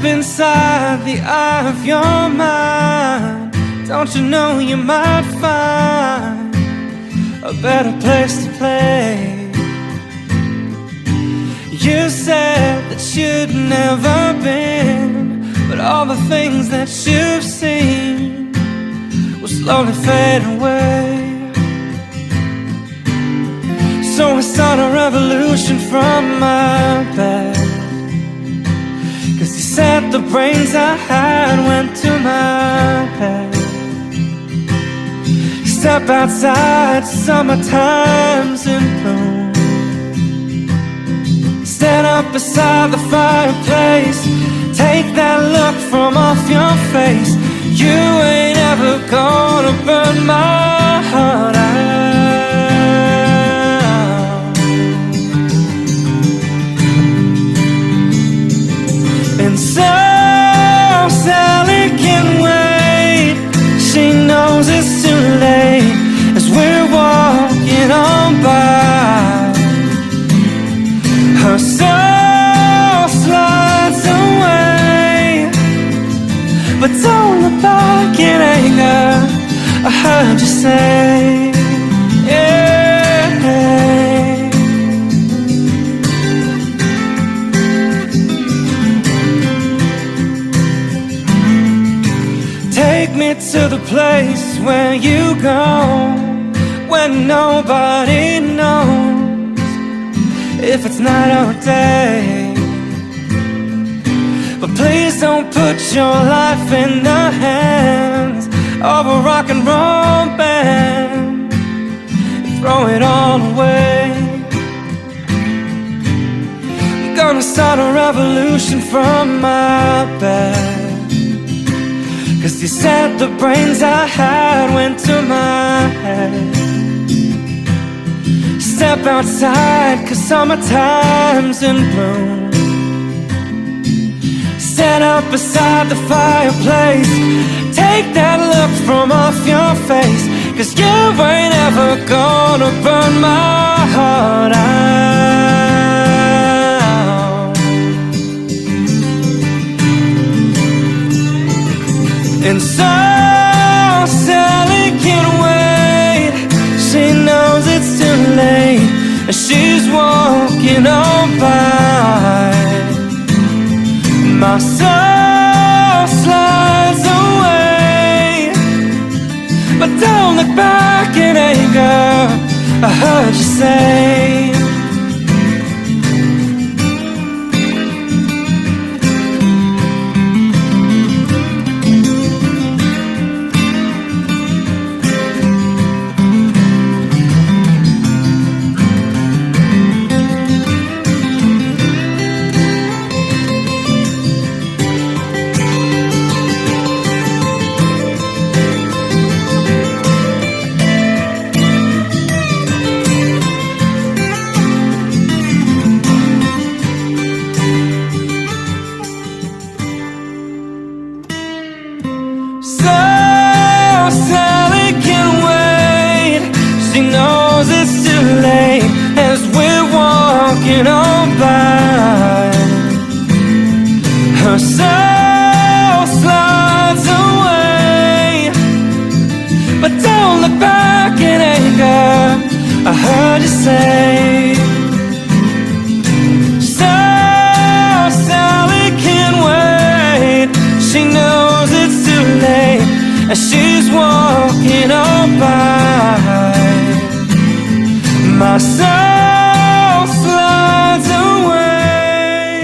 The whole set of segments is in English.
step inside the eye of your mind, don't you know you might find a better place to play? You said that you'd never been, but all the things that you've seen will slowly fade away. So I start a revolution from my bed, 'cause you said the brains I had went to my head. Step outside, summertime's in bloom. Stand up beside the fireplace, take that look from off your face. You ain't ever gonna burn my heart out. And so Sally can wait, she knows it's too late as we're walking on by. Her soul slides away, but don't look back in anger, I heard you say, yeah. Take me to the place where you go, when nobody knows if it's night or day. But please don't put your life in the hands of a rock and roll band. Throw it all away. I'm gonna start a revolution from my bed, 'cause you said the brains I had went to my head. Step outside, 'cause summertime's in bloom. Stand up beside the fireplace, take that look from off your face, 'cause you ain't ever gonna burn my heart out. And so Sally can wait, she knows it's too late, and she's walking on by. My soul slides away, but don't look back in anger, I heard you say. On by. Her soul slides away, but don't look back in anger, I heard you say. So Sally can wait, she knows it's too late, and she's walking on by. My soul slides away,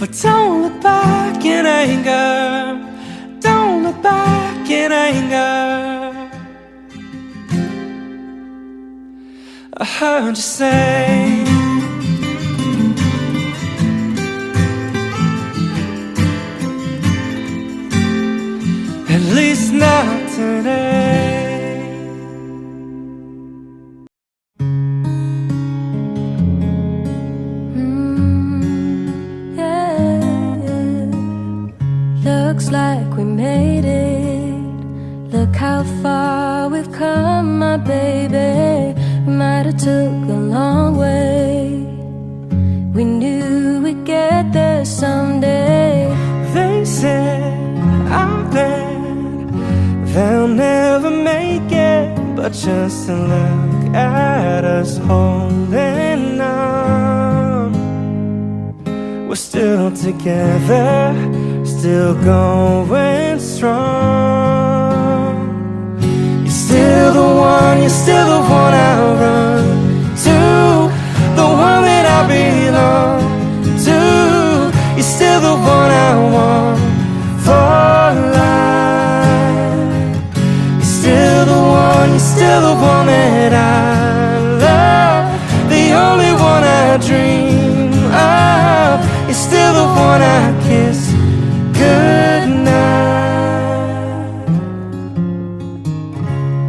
but don't look back in anger, don't look back in anger, I heard you say. At least not today. Looks like we made it. Look how far we've come, my baby. We might have took a long way. just look at us holding on. We're still together, still going strong. You're still the one, you're still the one I run to, the one that I belong to. You're still the one I want for life. You're still the one, you're still the one that I love, the only one I dream of. You're still the one I kiss goodnight.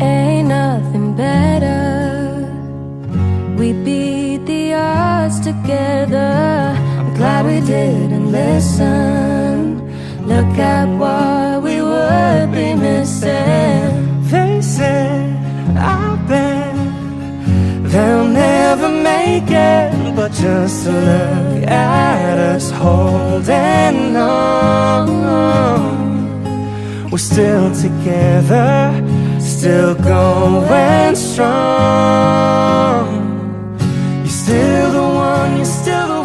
Ain't nothing better. We beat the odds together. I'm glad we didn't listen. Look at what we would be missing. They said, I bet they'll never make it, but just look at us holding on. We're still together, still going strong. You're still the one, you're still the